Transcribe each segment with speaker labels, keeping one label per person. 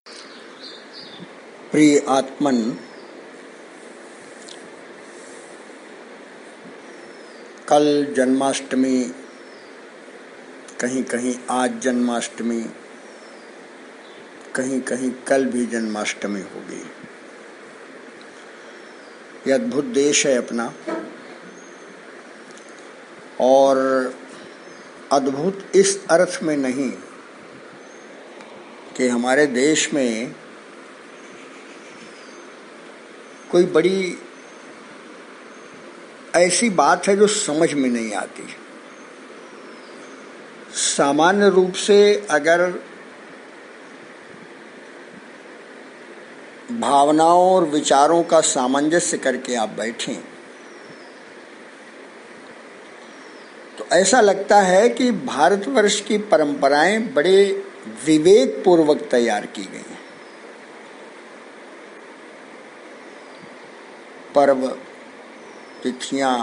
Speaker 1: प्रिय आत्मन, कल जन्माष्टमी, कहीं कहीं आज जन्माष्टमी, कहीं कहीं कल भी जन्माष्टमी होगी। यह अद्भुत देश है अपना, और अद्भुत इस अर्थ में नहीं कि हमारे देश में कोई बड़ी ऐसी बात है जो समझ में नहीं आती। सामान्य रूप से अगर भावनाओं और विचारों का सामंजस्य करके आप बैठें तो ऐसा लगता है कि भारतवर्ष की परंपराएं बड़े विवेक पूर्वक तैयार की गई हैं। पर्व, तिथियां,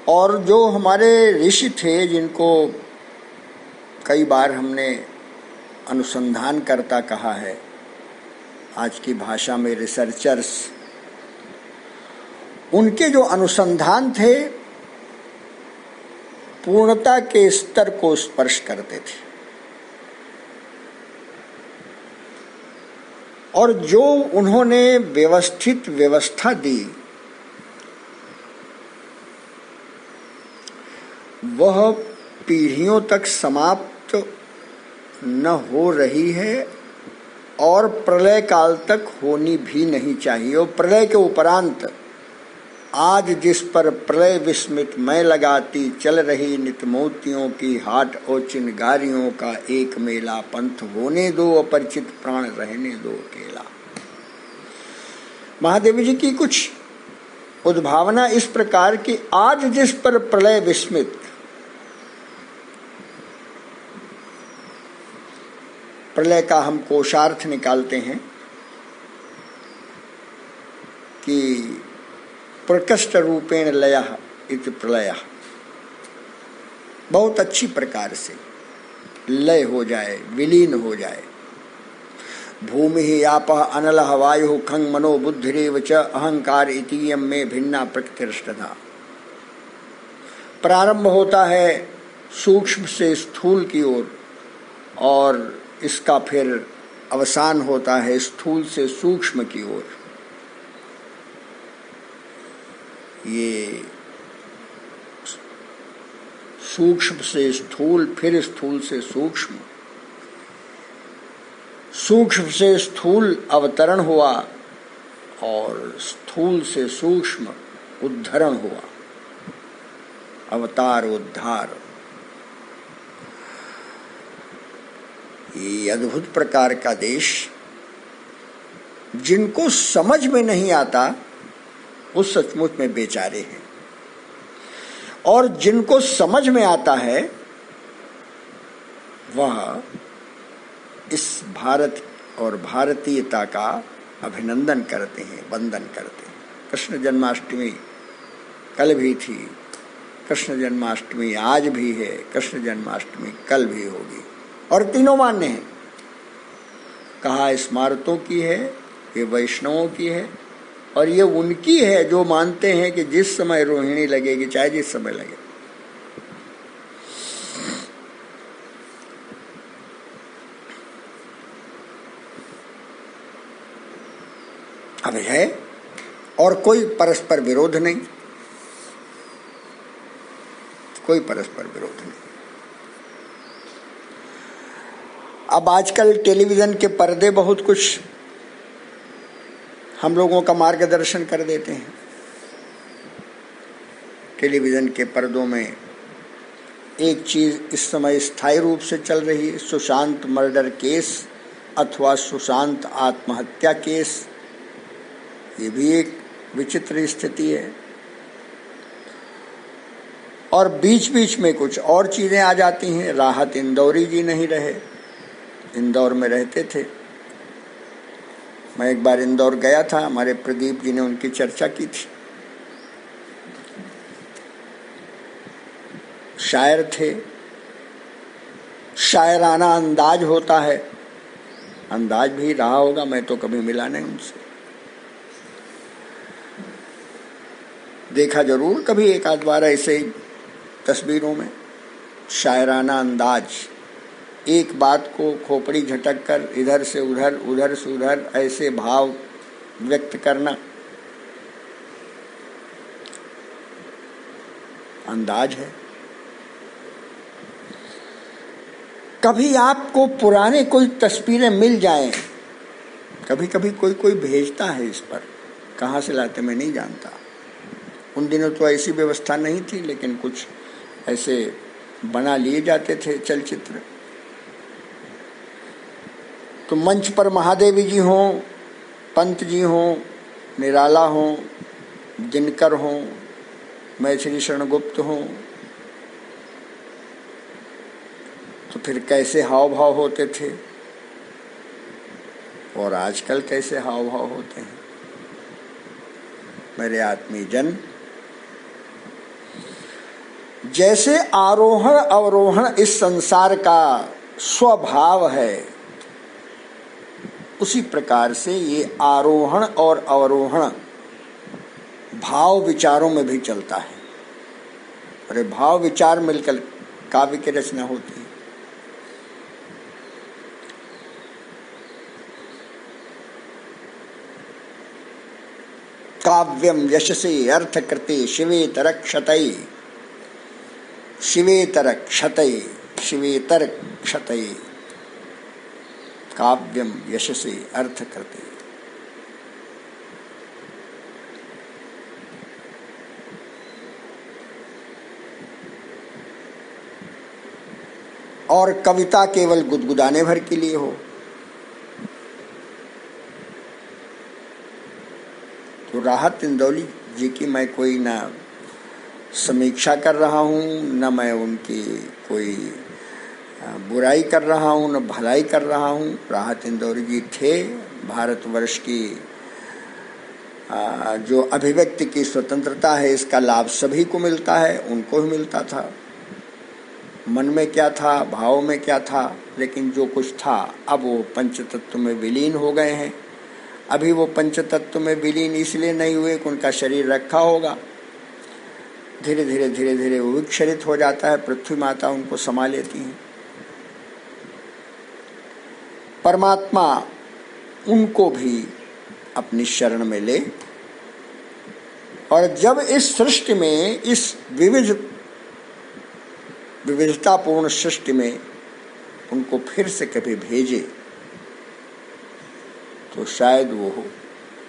Speaker 1: और जो हमारे ऋषि थे जिनको कई बार हमने अनुसंधान करता कहा है, आज की भाषा में रिसर्चर्स, उनके जो अनुसंधान थे पूर्णता के स्तर को स्पर्श करते थे, और जो उन्होंने व्यवस्थित व्यवस्था दी वह पीढ़ियों तक समाप्त न हो रही है और प्रलय काल तक होनी भी नहीं चाहिए। और प्रलय के उपरांत आज जिस पर प्रलय विस्मित मैं लगाती चल रही नित मोतियों की हाट और चिनगारियों का एक मेला, पंथ होने दो अपरिचित प्राण रहने दो अकेला। महादेवी जी की कुछ उद्भावना इस प्रकार की, आज जिस पर प्रलय विस्मित, प्रलय का हम कोशार्थ निकालते हैं कि प्रकृष्ट रूपेण लयः इति प्रलयः, बहुत अच्छी प्रकार से लय हो जाए, विलीन हो जाए। भूमि ही आपः अनलः वायुः खं मनो बुद्धिरेव च अहंकार इतीयं में भिन्ना प्रकृतिरष्टधा। प्रारंभ होता है सूक्ष्म से स्थूल की ओर और इसका फिर अवसान होता है स्थूल से सूक्ष्म की ओर। ये सूक्ष्म से स्थूल, फिर स्थूल से सूक्ष्म, सूक्ष्म से स्थूल अवतरण हुआ और स्थूल से सूक्ष्म उद्धरण हुआ, अवतार उद्धार। ये अद्भुत प्रकार का देश, जिनको समझ में नहीं आता वो सचमुच में बेचारे हैं, और जिनको समझ में आता है वह इस भारत और भारतीयता का अभिनंदन करते हैं, वंदन करते हैं। कृष्ण जन्माष्टमी कल भी थी, कृष्ण जन्माष्टमी आज भी है, कृष्ण जन्माष्टमी कल भी होगी, और तीनों मान्य हैं। कहा स्मारतों की है, ये वैष्णवों की है, और ये उनकी है जो मानते हैं कि जिस समय रोहिणी लगेगी, चाहे जिस समय लगे। अब है, और कोई परस्पर विरोध नहीं, कोई परस्पर विरोध नहीं। अब आजकल टेलीविजन के पर्दे बहुत कुछ हम लोगों का मार्गदर्शन कर देते हैं। टेलीविजन के पर्दों में एक चीज इस समय स्थायी रूप से चल रही है, सुशांत मर्डर केस अथवा सुशांत आत्महत्या केस। ये भी एक विचित्र स्थिति है, और बीच बीच में कुछ और चीजें आ जाती हैं। राहत इंदौरी जी नहीं रहे, इंदौर में रहते थे। मैं एक बार इंदौर गया था, हमारे प्रदीप जी ने उनकी चर्चा की थी। शायर थे, शायराना अंदाज होता है, अंदाज भी रहा होगा, मैं तो कभी मिला नहीं उनसे। देखा जरूर कभी एक आध बार ऐसे ही तस्वीरों में, शायराना अंदाज, एक बात को खोपड़ी झटक कर इधर से उधर उधर से उधर ऐसे भाव व्यक्त करना, अंदाज है। कभी आपको पुराने कोई तस्वीरें मिल जाएं, कभी कभी कोई कोई भेजता है इस पर, कहाँ से लाते मैं नहीं जानता। उन दिनों तो ऐसी व्यवस्था नहीं थी, लेकिन कुछ ऐसे बना लिए जाते थे चलचित्र। तो मंच पर महादेवी जी हों, पंत जी हों, निराला हों, दिनकर हों, मैथिली शरण गुप्त हों, तो फिर कैसे हाव भाव होते थे और आजकल कैसे हाव भाव होते हैं। मेरे आत्मीय जन, जैसे आरोहण अवरोहण इस संसार का स्वभाव है, उसी प्रकार से ये आरोहण और अवरोहण भाव विचारों में भी चलता है। अरे भाव विचार मिलकर काव्य की रचना होती है। काव्यम यशसे अर्थकृते शिवेतर क्षतये, शिवेतर क्षतये, शिवेतर क्षतये, काव्यम यशसे अर्थकृते। और कविता केवल गुदगुदाने भर के लिए हो तो राहत इंदौली जी की मैं कोई ना समीक्षा कर रहा हूँ, न मैं उनकी कोई बुराई कर रहा हूँ, न भलाई कर रहा हूँ। राहत इंदौरी जी थे, भारतवर्ष की जो अभिव्यक्ति की स्वतंत्रता है, इसका लाभ सभी को मिलता है, उनको भी मिलता था। मन में क्या था, भाव में क्या था, लेकिन जो कुछ था अब वो पंचतत्व में विलीन हो गए हैं। अभी वो पंचतत्व में विलीन इसलिए नहीं हुए कि उनका शरीर रखा होगा, धीरे धीरे धीरे धीरे वो विक्षरित हो जाता है, पृथ्वी माता उनको समा लेती हैं। परमात्मा उनको भी अपनी शरण में ले, और जब इस सृष्टि में, इस विविधतापूर्ण सृष्टि में उनको फिर से कभी भेजे, तो शायद वो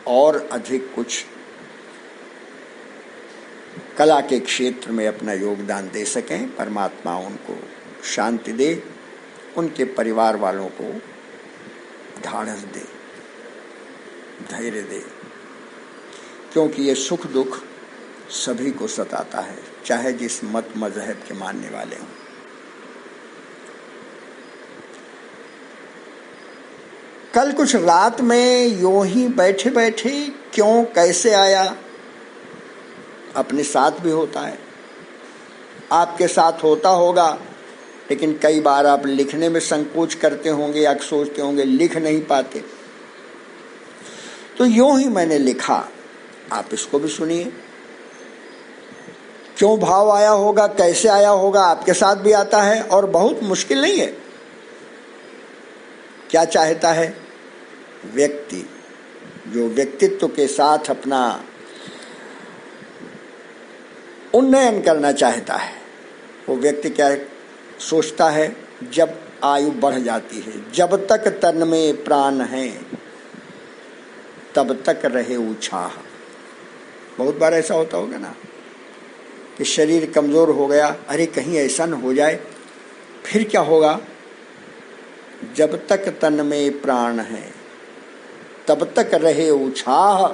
Speaker 1: और अधिक कुछ कला के क्षेत्र में अपना योगदान दे सकें। परमात्मा उनको शांति दे, उनके परिवार वालों को ढाढ़स दे, धैर्य दे, क्योंकि ये सुख दुख सभी को सताता है, चाहे जिस मत मजहब के मानने वाले हों। कल कुछ रात में यूं ही बैठे बैठे क्यों कैसे आया, अपने साथ भी होता है, आपके साथ होता होगा, लेकिन कई बार आप लिखने में संकोच करते होंगे या सोचते होंगे लिख नहीं पाते। तो यूं ही मैंने लिखा, आप इसको भी सुनिए। क्यों भाव आया होगा, कैसे आया होगा, आपके साथ भी आता है, और बहुत मुश्किल नहीं है। क्या चाहता है व्यक्ति, जो व्यक्तित्व के साथ अपना उन्नयन करना चाहता है, वो व्यक्ति क्या सोचता है, जब आयु बढ़ जाती है, जब तक तन में प्राण है तब तक रहे उत्साह। बहुत बार ऐसा होता होगा ना कि शरीर कमजोर हो गया, अरे कहीं ऐसा न हो जाए, फिर क्या होगा, जब तक तन में प्राण है तब तक रहे उत्साह,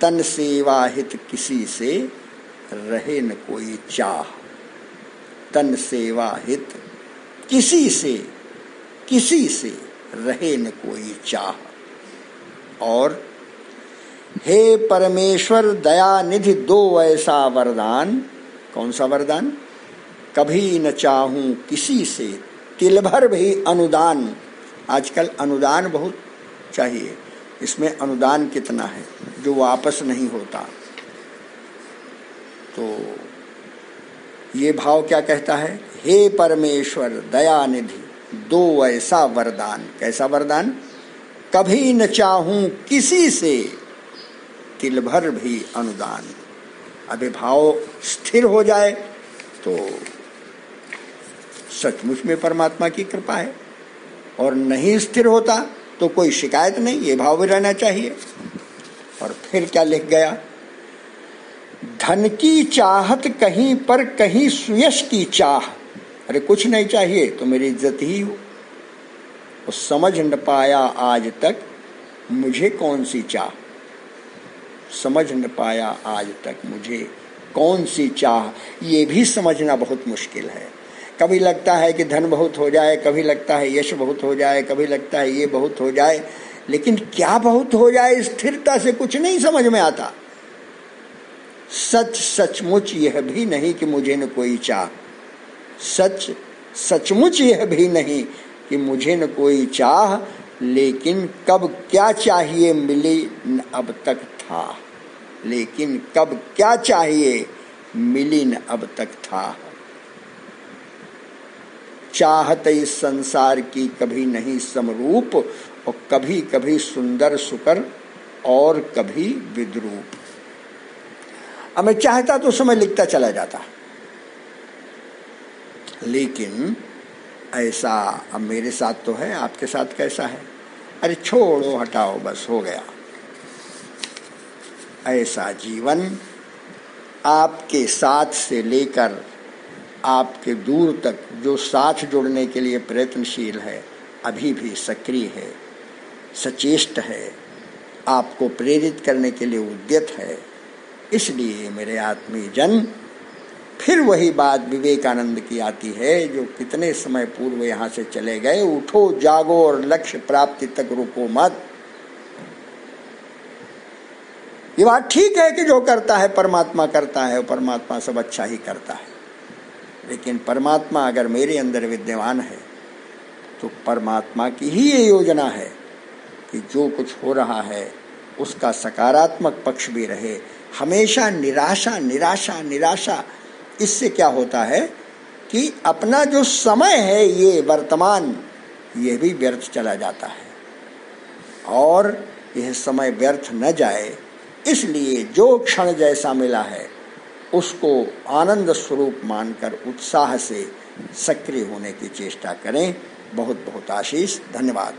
Speaker 1: तन सेवा हित किसी से रहे न कोई चाह। तन सेवा हित किसी से रहे न कोई चाह। और हे परमेश्वर दया निधि दो ऐसा वरदान। कौन सा वरदान? कभी न चाहूं किसी से तिल भर भी अनुदान, आजकल अनुदान बहुत चाहिए, इसमें अनुदान कितना है जो वापस नहीं होता। तो ये भाव क्या कहता है, हे परमेश्वर दया निधि दो ऐसा वरदान। कैसा वरदान, कभी न चाहूं किसी से तिल भर भी अनुदान। अभी भाव स्थिर हो जाए तो सचमुच में परमात्मा की कृपा है, और नहीं स्थिर होता तो कोई शिकायत नहीं, ये भाव भी रहना चाहिए। और फिर क्या लिख गया, धन की चाहत कहीं पर कहीं सुयश की चाह। अरे कुछ नहीं चाहिए तो मेरी इज्जत ही हो। वो समझ न पाया आज तक मुझे कौन सी चाह, समझ न पाया आज तक मुझे कौन सी चाह। ये भी समझना बहुत मुश्किल है। कभी लगता है कि धन बहुत हो जाए, कभी लगता है यश बहुत हो जाए, कभी लगता है ये बहुत हो जाए, लेकिन क्या बहुत हो जाए स्थिरता से कुछ नहीं समझ में आता। सच सचमुच यह भी नहीं कि मुझे न कोई चाह, सच सचमुच यह भी नहीं कि मुझे न कोई चाह, लेकिन कब क्या चाहिए मिली न अब तक था। लेकिन कब क्या चाहिए मिली न अब तक था। चाहत इस संसार की कभी नहीं समरूप, और कभी कभी सुंदर सुकर और कभी विद्रूप। अब मैं चाहता तो समय लिखता चला जाता, लेकिन ऐसा अब मेरे साथ तो है, आपके साथ कैसा है? अरे छोड़ो हटाओ बस हो गया। ऐसा जीवन आपके साथ से लेकर आपके दूर तक जो साथ जुड़ने के लिए प्रयत्नशील है, अभी भी सक्रिय है, सचेष्ट है, आपको प्रेरित करने के लिए उद्यत है। इसलिए मेरे आत्मीय जन, फिर वही बात विवेकानंद की आती है जो कितने समय पूर्व यहाँ से चले गए, उठो जागो और लक्ष्य प्राप्ति तक रुको मत। ये बात ठीक है कि जो करता है परमात्मा करता है, और परमात्मा सब अच्छा ही करता है, लेकिन परमात्मा अगर मेरे अंदर विद्यमान है तो परमात्मा की ही ये योजना है कि जो कुछ हो रहा है उसका सकारात्मक पक्ष भी रहे। हमेशा निराशा निराशा निराशा, इससे क्या होता है कि अपना जो समय है ये वर्तमान, ये भी व्यर्थ चला जाता है। और यह समय व्यर्थ न जाए, इसलिए जो क्षण जैसा मिला है उसको आनंद स्वरूप मानकर उत्साह से सक्रिय होने की चेष्टा करें। बहुत बहुत आशीष, धन्यवाद।